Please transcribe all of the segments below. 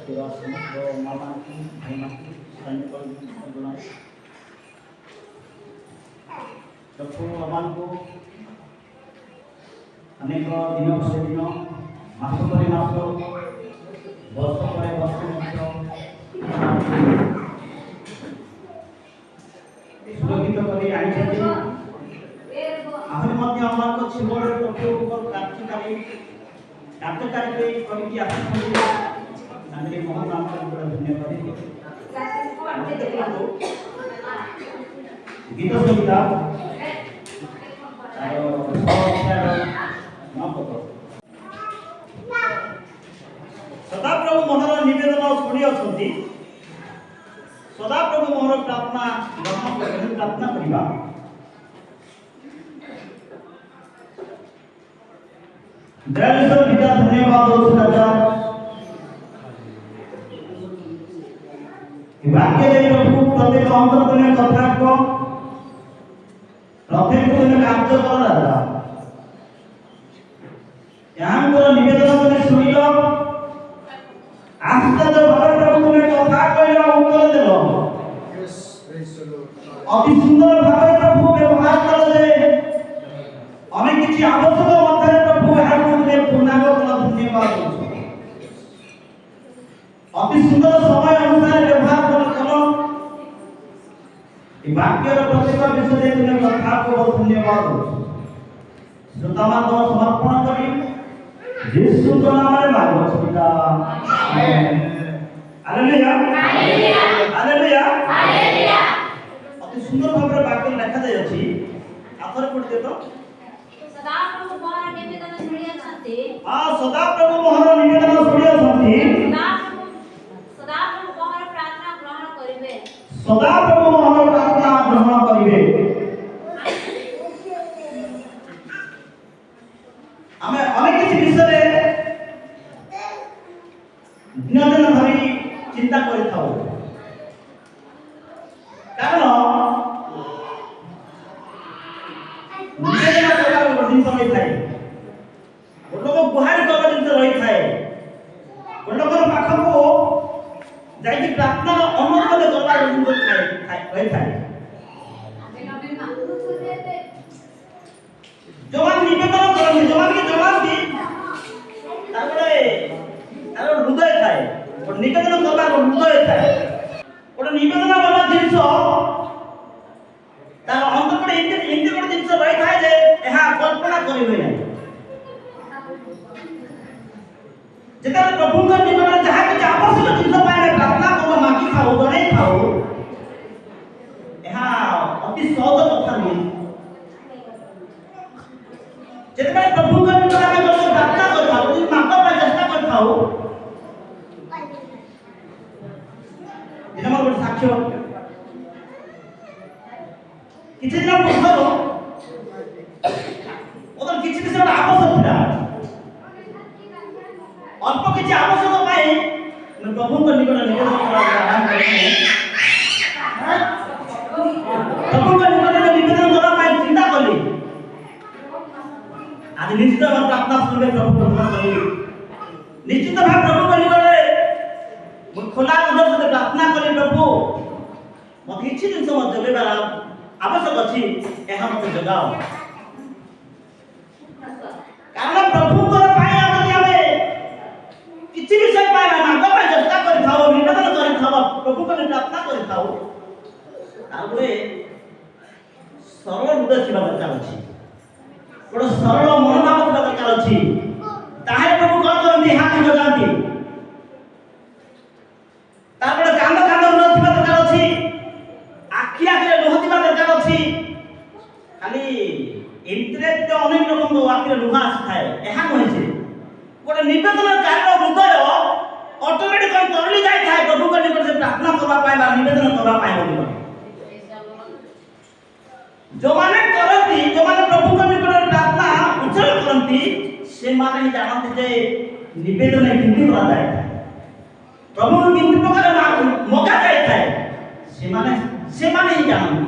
ଥିବା ସମସ୍ତ ମା'ମାନଙ୍କୁ ଭାଇମାନଙ୍କୁ ସୈନିକ ଜଣାଏ। ପ୍ରଭୁ ଆମମାନଙ୍କୁ ଅନେକ ଦିନ ପରେ ଦିନ, ମାସ ପରେ ମାସ, ବର୍ଷ ପରେ ବର୍ଷ ମଧ୍ୟ ସୁରକ୍ଷିତ କରି ଆଣିଛନ୍ତି। ଆହୁରି ମଧ୍ୟ ଆମମାନଙ୍କ ଜୀବନରେ ପ୍ରଭୁଙ୍କ କାର୍ଯ୍ୟକାରୀ କରିକି ଆସୁଛନ୍ତି। ଆମେ ମହନ ଆମକୁ ଧନ୍ୟବାଦ। ଗୀତ ସଂହିତା ସଦାପ୍ରଭୁ ମୋହର ନିବେଦନ ଶୁଣି ଅଛନ୍ତି। ସଦାପ୍ରଭୁ ମୋହର ପ୍ରାର୍ଥନା ପ୍ରାର୍ଥନା କରିବା। ଦୟାଳୁ ପିତା ଧନ୍ୟବାଦ ଦଉଛୁ ରାଜା। ବାକ୍ୟରେ ପ୍ରଭୁ ପ୍ରତ୍ୟେକ ଅନ୍ତର୍ଦିନ କଥା କହ, ପ୍ରତ୍ୟେକ ଦିନ କାର୍ଯ୍ୟ କର ରାଜା। ଏହାଙ୍କର ନିବେଦନ ତୁମେ ଶୁଣିଲ, ଆଶ୍ଚର୍ଯ୍ୟ ଭାବରେ ପ୍ରଭୁ ତୁମେ କଥା କହିଲ, ଉତ୍ତର ଦେଲ। ଅତି ସୁନ୍ଦର ଭାବରେ ପ୍ରଭୁ ବ୍ୟବହାର କଲ ଯେ ଆମେ କିଛି ଆବଶ୍ୟକ ମଧ୍ୟରେ ପ୍ରଭୁ ଏହାକୁ ତୁମେ ପୂର୍ଣ୍ଣାଙ୍ଗ କଲ। ଧନ୍ୟବାଦ ଦଉଛୁ। ଅତି ସୁନ୍ଦର ସମୟ ଅନୁସାରେ ବ୍ୟବହାର କଲ। ଏ ବାକ୍ୟର ପ୍ରତ୍ୟେକ ବିଷୟରେ ତୁମେ କଥା କହ। ଧନ୍ୟବାଦ ଦଉଛୁ। ଶ୍ରୋତାମାନଙ୍କୁ ସମର୍ପଣ କରି ଯୀଶୁଙ୍କ ନାମରେ ମାଗୁଛୁ ପିତା। ଆମେନ୍। Hallelujah hallelujah hallelujah. ଅତି ସୁନ୍ଦର ଭାବରେ ବାକ୍ୟ ଲେଖାଯାଇଅଛି। ଆଥରେ ପଢ଼ିଦିଅ ତ। ସଦାପ୍ରଭୁ ମୋହର ନିବେଦନ ଶୁଣି ଅଛନ୍ତି। ସଦାପ୍ରଭୁ ମୋହର ନିବେଦନ ଶୁଣି ଅଛନ୍ତି। ସଦାପ୍ରଭୁ ମୋହର ପ୍ରାର୍ଥନା ଗ୍ରହଣ କରିବେ। ସଦାପ୍ରଭୁ ମୋହର ପ୍ରାର୍ଥନା ଗ୍ରହଣ କରିବେ। ଆମେ ଅନେକ କିଛି ବିଷୟରେ ଦିନ ଦିନ ଧରି ଚିନ୍ତା କରିଥାଉ। କାରଣ ନିବେଦନ କରିବାର ଗୋଟେ ଜିନିଷ ରହିଥାଏ। ଗୋଟେ ଲୋକ ଗୁହାରି କରିବାର ଜିନିଷ ରହିଥାଏ। ଗୋଟେ ଲୋକର ପାଖକୁ ଯାଇକି ପ୍ରାର୍ଥନାର ଅନୁରୋଧ କରିବାର ଜିନିଷ ରହିଥାଏ। ଯୋଉମାନେ ନିବେଦନ କରନ୍ତି, ଯୋଉମାନେ ଜଣାନ୍ତି, ତାପରେ ତାର ହୃଦୟ ଥାଏ। ଗୋଟେ ନିବେଦନ କରିବାର ହୃଦୟ ଥାଏ। ଗୋଟେ ନିବେଦନ ବାଲା ଜିନିଷ ତାର ଅନ୍ତରରେ ଏମିତି ଗୋଟେ ଜିନିଷ ରହିଥାଏ ଯେ ଏହା କଳ୍ପନା କରିହୁଏ ନାହିଁ। ଯେତେବେଳେ ପ୍ରଭୁଙ୍କ ନିକଟରେ ଯାହା କିଛି ଆବଶ୍ୟକ ଜିନିଷ ପାଇଁ ଆମେ ପ୍ରାର୍ଥନା କରୁ, ମାଗିଥାଉ, ଜଣାଇଥାଉ, ଏହା ଅତି ସହଜ କଥା ନୁହେଁ। ଯେତେବେଳେ ପ୍ରଭୁଙ୍କ ନିକଟରେ ଆମେ ପ୍ରାର୍ଥନା କରିଥାଉ, ମାଗ ପାଇଁ ଚେଷ୍ଟା କରିଥାଉ, ମୋର ଗୋଟେ ସାକ୍ଷ୍ୟ। କିଛି ଦିନ ପୂର୍ବରୁ ମୋର କିଛି ବିଷୟ ଆବଶ୍ୟକ ଥିଲା। ଅଳ୍ପ କିଛି ଆବଶ୍ୟକ ପାଇଁ ମୁଁ ପ୍ରଭୁଙ୍କ ନିକଟରେ ନିବେଦନ କରିବା ପାଇଁ ଚିନ୍ତା କଲି। ଆଜି ନିଶ୍ଚିତ ଭାବେ ପ୍ରାର୍ଥନା ଶୁଣିଲେ ପ୍ରଭୁ ପ୍ରାର୍ଥନା କରିବି। ନିଶ୍ଚିତ ଭାବେ ପ୍ରଭୁଙ୍କ ନିକଟରେ ମୁଁ ଖୋଲା ହୃଦୟ ସହିତ ପ୍ରାର୍ଥନା କଲି, ପ୍ରଭୁ ମୋତେ କିଛି ଜିନିଷ ମୋତେ ଯୋଗାଇବାର ଆବଶ୍ୟକ ଅଛି, ଏହା ମୋତେ ଯୋଗାଅ। କାରଣ ପ୍ରଭୁଙ୍କର ପାଇଁ ଯଦି ଆମେ କିଛି ବିଷୟ ପାଇଁ ମାଗ ପାଇଁ ଚେଷ୍ଟା କରିଥାଉ, ନିବେଦନ କରିଥାଉ, ପ୍ରଭୁଙ୍କ ପ୍ରାର୍ଥନା କରିଥାଉ, ତାପରେ ସରଳ ହୃଦୟ ଥିବା ଦରକାର ଅଛି। ଗୋଟେ ସରଳ ମନୋଭାବ ଥିବା ଦରକାର ଅଛି। ତାହେଲେ ପ୍ରଭୁ କଣ କରନ୍ତି? ହାତ ଯୋଗାନ୍ତି। ତାପରେ କାନ୍ଦ ହୃଦୟ ଥିବା ଦରକାର ଅଛି। ଆଖି ଆଖିରେ ଲୁହ ଥିବା ଦରକାର ଅଛି। ଖାଲି ଏମିତିରେ ତ ଅନେକ ଲୋକଙ୍କ ଆଖିରେ ଲୁହ ଆସିଥାଏ, ଏହା ନୁହେଁ ଯେ ଗୋଟେ ନିବେଦନକାରୀର ହୃଦୟ ଅଟୋମେଟିକ ତରଳି ଯାଇଥାଏ ପ୍ରଭୁଙ୍କ ନିକଟରେ ପ୍ରାର୍ଥନା କରିବା ପାଇଁ ବା ନିବେଦନ କରିବା ପାଇଁ। ଯୋଉମାନେ କରନ୍ତି, ଯୋଉମାନେ ପ୍ରଭୁଙ୍କ ନିକଟରେ ପ୍ରାର୍ଥନା ଉଚ୍ଚାରଣ କରନ୍ତି, ସେମାନେ ହିଁ ଜାଣନ୍ତି ଯେ ନିବେଦନ କେମିତି କରାଯାଏ, ପ୍ରଭୁଙ୍କୁ କେମିତି ପ୍ରକାର ମଗା ଯାଇଥାଏ। ସେମାନେ ହିଁ ଜାଣନ୍ତି।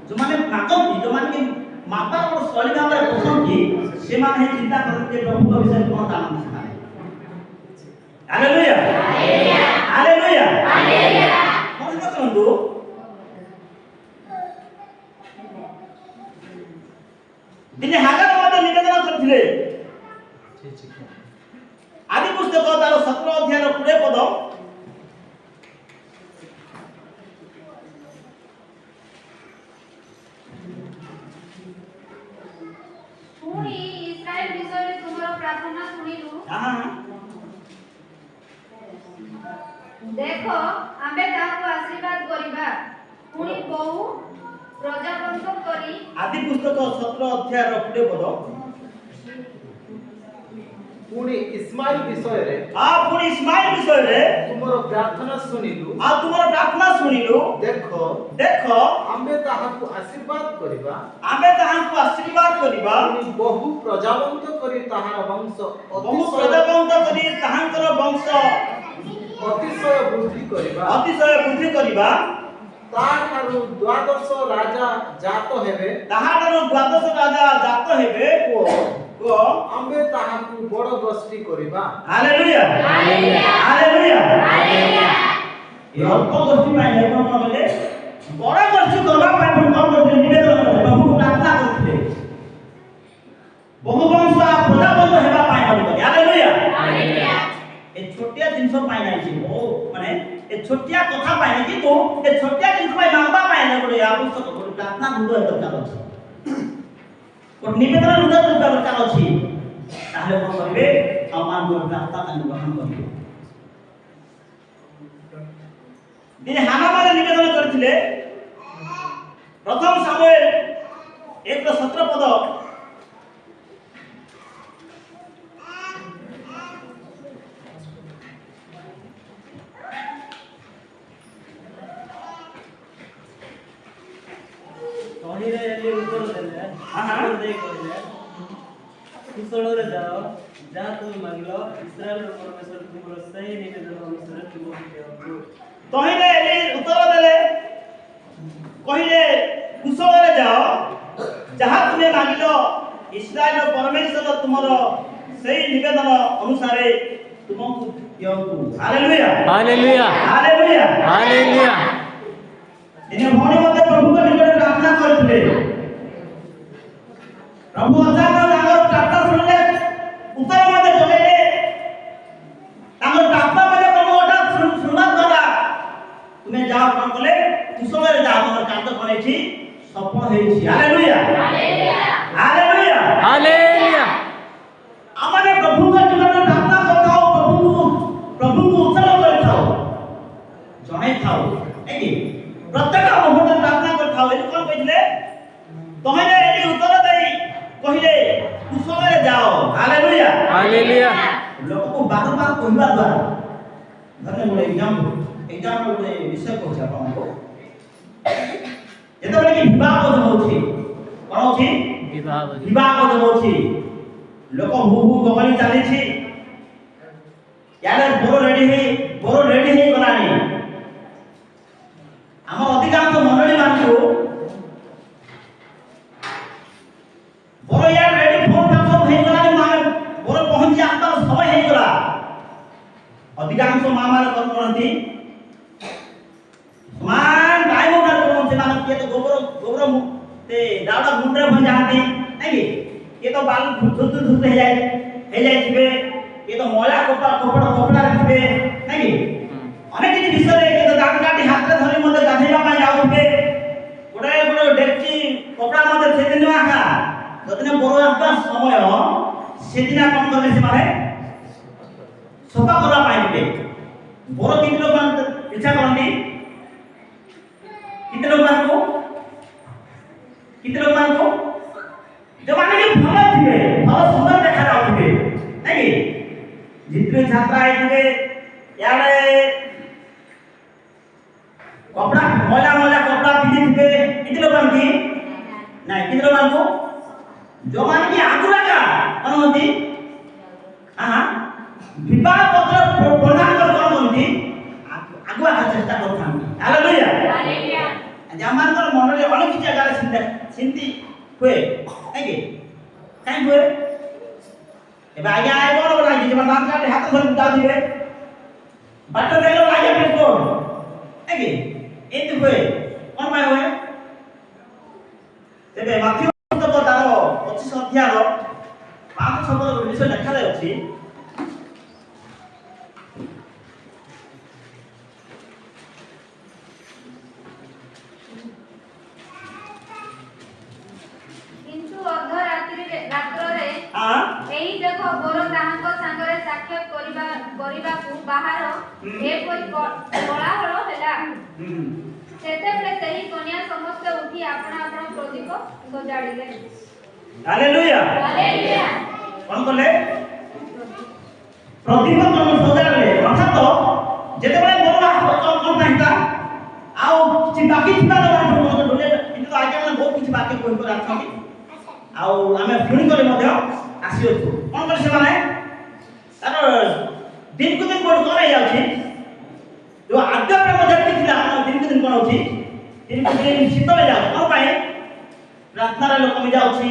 ଯୋଉମାନେ ମାଗନ୍ତି, ଯୋଉମାନେ ମାଗବାର ଶୈଳୀ ଭାବରେ ପସନ୍ତି, ସେମାନେ ହିଁ ଚିନ୍ତା କରନ୍ତି ଯେ ପ୍ରଭୁଙ୍କ ବିଷୟରେ କଣ ଜାଣନ୍ତି ସେମାନେ। ହାଲେଲୁୟା। ମନେ ରଖନ୍ତୁ ଦିନେ ହାଗାର ମଧ୍ୟ ନିବେଦନ କରିଥିଲେ ଆଦି ପୁସ୍ତକ ତାର 17 ଅଧ୍ୟାୟର 20 ପଦ ପୁଣି ଇସ୍ରାଏଲ ବିଷୟରେ ତୁମର ପ୍ରାର୍ଥନା ଶୁଣିଲୁ। ଦେଖ ଆମେ ତାହାକୁ ଆଶୀର୍ବାଦ କରିବା, ପୁଣି ବହୁ ପ୍ରଜାବର୍ଗ କରି। ଆଦି ପୁସ୍ତକ 17 ଅଧ୍ୟାୟର 20 ପଦ ପୁଣି ଇସ୍ମାଇଲ ବିଷୟରେ ପୁଣି ଇସ୍ମାଇଲ ବିଷୟରେ ତୁମର ପ୍ରାର୍ଥନା ଶୁଣିଲୁ। ତୁମର ପ୍ରାର୍ଥନା ଶୁଣିଲୁ। ଦେଖ ଆମେ ତାହାକୁ ଆଶୀର୍ବାଦ କରିବା, ପୁଣି ବହୁ ପ୍ରଜାବନ୍ତ କରି ତାହାର ବଂଶ ତାହାଙ୍କର ବଂଶ ଅତିଶୟ ବୃଦ୍ଧି କରିବା। ତାହାଠାରୁ ଦ୍ୱାଦଶ ରାଜା ଜାତ ହେବେ ଓ ଆମେ ତାହାକୁ ବଡ଼ ଗୋଷ୍ଠୀ କରିବା। Hallelujah hallelujah hallelujah. ଏ ଅଳ୍ପ ଗୋଷ୍ଠୀ ପାଇଁ କଣ କଲେ? ବଡ଼ ଗୋଷ୍ଠୀ କରିବା ପାଇଁ କଣ କରିଥିଲେ? ନିବେଦନ କଲେ, ପ୍ରଭୁଙ୍କୁ ପ୍ରାର୍ଥନା କରିଥିଲେ। ବହୁ ବଂଶ ପ୍ରଜାବନ୍ତ ହେବା ପାଇଁ କଲେ। Hallelujah hallelujah. ଏ ଛୋଟିଆ ଜିନିଷ ପାଇଁ ନାହିଁ, ମାନେ ଏ ଛୋଟିଆ କଥା ପାଇଁ ନାହିଁ, କିନ୍ତୁ ଏ ଛୋଟିଆ ଜିନିଷ ପାଇଁ ମାଗବା ପାଇଁ ଗୋଟେ ଆବଶ୍ୟକ ଗୋଟେ ପ୍ରାର୍ଥନା ହୃଦୟ ଦରକାର ଅଛି, ଗୋଟେ ନିବେଦନ ହୃଦୟ ଦରକାର ଅଛି। ତାହେଲେ କଣ କରିବେ? ଆମମାନଙ୍କର ପ୍ରାର୍ଥନା ତାଙ୍କୁ ଗ୍ରହଣ କରିବେ। ଦିନେ ହାନାମାନେ ନିବେଦନ କରିଥିଲେ ପ୍ରଥମ ସାମୁଏଲ 1:17 ପଦ ତହିଁରେ ଏଲି ଉତ୍ତର ଦେଲେ, କହିଲେ, କୁଶଳରେ ଯାଅ, ଯାହା ତୁମେ ମାଗିଲ, ଇସ୍ରାଏଲର ପରମେଶ୍ୱର ତୁମର ସେହି ନିବେଦନ ଅନୁସାରେ ତୁମକୁ ଦିଅନ୍ତୁ। ତହିଁରେ ଏଲି ଉତ୍ତର ଦେଲେ, କହିଲେ, କୁଶଳରେ ଯାଅ, ଯାହା ତୁମେ ମାଗିଲ, ଇସ୍ରାଏଲର ପରମେଶ୍ୱର ତୁମର ସେହି ନିବେଦନ ଅନୁସାରେ ତୁମକୁ ଦିଅନ୍ତୁ। Hallelujah hallelujah hallelujah hallelujah. ଦିନେ ଭଉଣୀ ମଧ୍ୟ ପ୍ରଭୁଙ୍କ ନିକଟରେ ପ୍ରାର୍ଥନା କରିଥିଲେ। ପ୍ରଭୁ ଅଚାନକ ତାଙ୍କର ପ୍ରାର୍ଥନା ଶୁଣିଲେ, ଉତ୍ତର ମଧ୍ୟ ଯୋଗାଇଲେ। ତାଙ୍କର ପ୍ରାର୍ଥନା ମଧ୍ୟ ପ୍ରଭୁ ହଠାତ୍ ଶୁଣିବା ଦ୍ୱାରା ତୁମେ ଯାଅ, କଣ କଲେ? କୁଶଳରେ ଯାଅ, ତମର କାର୍ଯ୍ୟ କଣ ହେଇଛି? ସଫଳ ହେଇଛି। Hallelujah hallelujah hallelujah. ଆମେ ପ୍ରଭୁଙ୍କ ନିକଟରେ ପ୍ରାର୍ଥନା କରିଥାଉ, ପ୍ରଭୁଙ୍କୁ ଉତ୍ତର କରିଥାଉ, ଜଣାଇଥାଉ, ନାଇଁ ପ୍ରତ୍ୟେକ ମୁହୂର୍ତ୍ତରେ ପ୍ରାର୍ଥନା କରିଥାଉ। ଏଠି କଣ କହିଥିଲେ? ତହିଁରେ ଏଠି ଉତ୍ତର ଦେଇ କହିଲେ, କୁଶଳରେ ଯାଅ। Hallelujah hallelujah. ଲୋକକୁ ବାରମ୍ବାର କହିବା ଦ୍ୱାରା ଧନ୍ୟ ଗୋଟେ ଏକ୍ଜାମ୍ପଲ ଗୋଟେ ବିଷୟ କହୁଛି ଆପଣଙ୍କୁ। ଯେତେବେଳେ କି ବିବାହ ଭୋଜନ ହଉଛି, କଣ ହଉଛି? ବିବାହ ଭୋଜନ ହଉଛି। ଲୋକ ହୁ ହୁ ଗହଳି ଚାଲିଛି। ୟାଡେ ବର ରେଡି ହେଇଗଲାଣି। ଆମର ଅଧିକାଂଶ ମଣ୍ଡଳୀ ମାନଙ୍କୁ ବର ୟାଡେ ରେଡି ଫୋନ୍ ସବୁ ହେଇଗଲାଣି, ବର ପହଞ୍ଚି ଆସିବାର ସମୟ ହେଇଗଲା। ଅଧିକାଂଶ ମା ମାନେ କଣ କରନ୍ତି? ସମାନ ଟାଇମ ଉଠାର କରନ୍ତି। ସେମାନେ କିଏ ତ ଗୋବର ଦାଉଡ଼ା ମୁଣ୍ଡରେ ଭଞ୍ଜାନ୍ତି, ନାଇଁ କି? କିଏ ତ ବାଲ ଧୁତ ହେଇଯାଇଥିବେ, କିଏ ତ ମଇଳା କପଡ଼ାରେ ଥିବେ, ନାଇଁ କି? ଅନେକ କିଛି ବିଷୟରେ କିଏ ତ ଦାঁତ କାଟି ହାତରେ ଧରି ମଧ୍ୟ ଗାଧେଇବା ପାଇଁ ଯାଉଥିବେ। ଗୋଟେ ଡେକ୍ଚି କପଡ଼ା ମଧ୍ୟ ସେଦିନ ଆକା ଯଦିନ ବର ଆସିବା ସମୟ, ସେଦିନ କଣ କଲେ? ସେମାନେ ସଫା କରିବା ପାଇଁ ଯିବେ। ବର କେତେ ଲୋକ ଇଚ୍ଛା କରନ୍ତି? କେତେ ଲୋକମାନଙ୍କୁ ଯୋଉମାନେ କି ଭଲ ଥିବେ, ଭଲ ସୁନ୍ଦର ଦେଖା ଯାଉଥିବେ, ନାଇଁ କି? ଜିତରେ ଛାତ୍ରା ହେଇଥିବେ, ଇଆଡେ କପଡ଼ା ମଇଳା କପଡ଼ା ପିନ୍ଧିଥିବେ। କେତେ ଲୋକମାନଙ୍କୁ ନାଇଁ, କେତେ ଲୋକମାନଙ୍କୁ ଯୋଉମାନେ କି ଆଗୁଆ କଣ ହୁଅନ୍ତି? ବିବାହ ପତ୍ର ପ୍ରଦାନ କଣ କରନ୍ତି? ଆଗୁଆ ଚେଷ୍ଟା କରିଥାନ୍ତି। Hallelujah hallelujah. ଆମମାନଙ୍କର ମନରେ ଅନେକ କିଛି ଜାଗାରେ ସେମିତି ହୁଏ, ନାଇଁ କାହିଁ ହୁଏ? ଏବେ ଆଜ୍ଞା ଆଇବ ଲାଗି ଦାନ୍ତ କାଟି ହାତ ଧରି ଯାଉଥିବେ, ବାଟ ଦେଲେ ଆଜ୍ଞା ପେଟ୍ରୋଲ ନାକି ଏମିତି ହୁଏ କ'ଣ ପାଇଁ ହୁଏ? ତେବେ ମାଥ୍ୟୁ ପୁସ୍ତକ ତାର 25 ଅଧ୍ୟାୟର 5 ବିଷୟ ଲେଖାଯାଇଛି। କିନ୍ତୁ ରାତ୍ରରେ हाँ ଏହି ଦେଖ ବର ତାହାଙ୍କ ସାଙ୍ଗରେ ସାକ୍ଷାତ କରିବାକୁ ବାହାର ଏପରି କୋଳାହଳ ହେଲା। ସେତେବେଳେ ସେହି କନ୍ୟା ସମସ୍ତେ ଉଠି ଆପଣା ଆପଣା ପ୍ରଦୀପ ସଜାଡ଼ିଲେ। Hallelujah hallelujah. କ'ଣ କଲେ? ପ୍ରଦୀପ ସଜାଡ଼ିଲେ। ଅର୍ଥାତ ଯେତେବେଳେ ବର ଆସିବ କ'ଣ ପାଇଁକା ଆଉ କିଛି ବାକି ଥିବା କିନ୍ତୁ ଆଜ୍ଞା ମାନେ ବହୁତ କିଛି ବାକି କହି କରି ଆସନ୍ତି ଆଉ ଆମେ ପୁଣି କରି ମଧ୍ୟ ଆସିଅଛୁ। କ'ଣ କଲେ ସେମାନେ? ତାର ଦିନକୁ ଦିନ କ'ଣ ହେଇଯାଉଛି? ଯୋଉ ଆଦ୍ୟ ପ୍ରେମ ଯେତିକି ଥିଲା ଦିନକୁ ଦିନ କ'ଣ ହଉଛି? ଦିନକୁ ଦିନ ଶୀତଳ ଯାଉଛି। କ'ଣ ପାଇଁ? ପ୍ରାର୍ଥନାରେ ଲୋକ କମି ଯାଉଛି,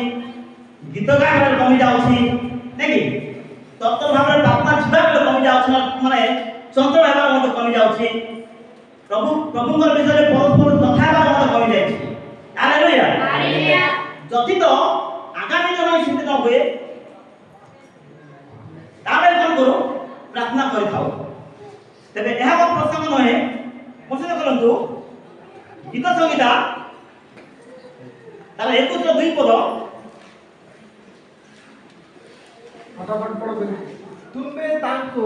ଗୀତ ଗାଇବାରେ କମି ଯାଉଛି, ନାଇଁ କି? ତତ୍ପର ଭାବରେ ପ୍ରାର୍ଥନା ଯିବାରେ କମି ଯାଉଛି, ମାନେ ଚଞ୍ଚଳ ହେବାର ମଧ୍ୟ କମି ଯାଉଛି। ପ୍ରଭୁଙ୍କର ବିଷୟରେ ପରସ୍ପର କଥା ହେବାର ମଧ୍ୟ କମି ଯାଇଛି। Hallelujah hallelujah. ଯଦି ତ ଆଗାମୀ ଦିନ ସେମିତି ନ ହୁଏ ତାହେଲେ କ'ଣ କରୁ? ପ୍ରାର୍ଥନା କରିଥାଉ। ତେବେ ଏହା ଏକ ପ୍ରସଙ୍ଗ ନୁହେଁ। ପସନ୍ଦ କରନ୍ତୁ ଗୀତ ସଂହିତା ତାର 21 2 ପଦ। ଫଟାଫଟ ପଢ଼। ତୁମେ ତାଙ୍କୁ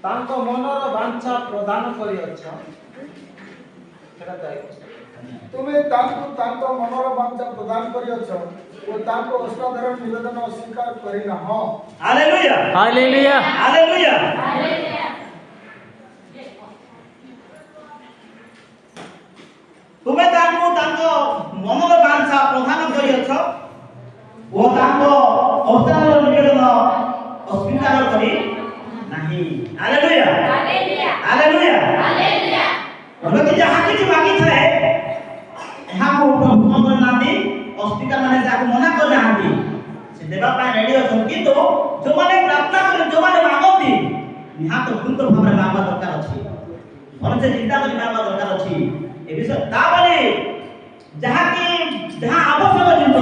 ତାଙ୍କ ମନର ବାଞ୍ଛା ପ୍ରଦାନ କରିଅଛ। ସେଟା ଯାଇ ତୁମେ ତାଙ୍କୁ ତାଙ୍କ ମନର ବାଞ୍ଛା ପ୍ରଦାନ କରିଅଛ ଓ ତାଙ୍କ ଅଷ୍ଟାଧାରଣ ନିବେଦନ ଅସ୍ୱୀକାର କରିନାହ। Hallelujah hallelujah hallelujah. ହାଲେଲୁୟା। ତୁମେ ତାଙ୍କୁ ତାଙ୍କ ମନର ବାଞ୍ଛା ପ୍ରଦାନ କରିଅଛ ଓ ତାଙ୍କ ଅଷ୍ଟାଧାରଣ ନିବେଦନ ଅସ୍ୱୀକାର କରି ନାହିଁ। Hallelujah hallelujah. ହାଲେଲୁୟା। ହାଲେଲୁୟା। ଯଦି ଯାହା କିଛି ବାକି ଥାଏ ଏହାକୁ ପ୍ରଭୁ କ'ଣ କରିନାହାନ୍ତି? ଅସ୍ୱୀକାର ମାନେ ଯାହାକୁ ମନା କରିନାହାନ୍ତି। ସେ ଦେବା ପାଇଁ ରେଡି ଅଛନ୍ତି। କିନ୍ତୁ ଯୋଉମାନେ ପ୍ରାର୍ଥନା କରି ଯୋଉମାନେ ମାଗନ୍ତି ନିହାତି ପୂର୍ଣ୍ଣ ଭାବରେ ମାଗବା ଦରକାର ଅଛି। ଭଲସେ ଚିନ୍ତା କରି ମାଗବା ଦରକାର ଅଛି ଏ ବିଷୟ। ତାପରେ ଯାହା ଆବଶ୍ୟକ ଜିନିଷ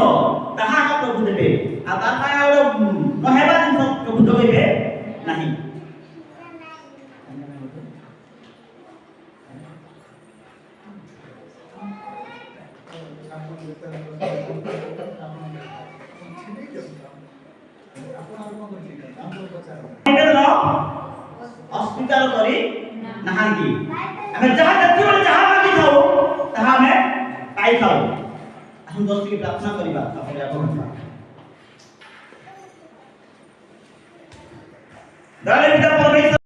ତାହା ଆମ ପ୍ରଭୁ ଦେବେ ଆଉ ତା ପାଇଁ ଆଉ ନହେବା ଜିନିଷ ପ୍ରଭୁ ଯୋଗାଇବେ ନାହିଁ। ନିବେଦନ ଅସ୍ୱୀକାର କରି ନାହାନ୍ତି। ଆମେ ଯାହା ଯେତେବେଳେ ଯାହା ମାଗିଥାଉ ତାହା ଆମେ ପାଇଥାଉ। ଆମେ ଦଶଟି ପ୍ରାର୍ଥନା କରିବା ତାପରେ ଦୟାଳୁ ପିତା ପରମେଶ୍ୱର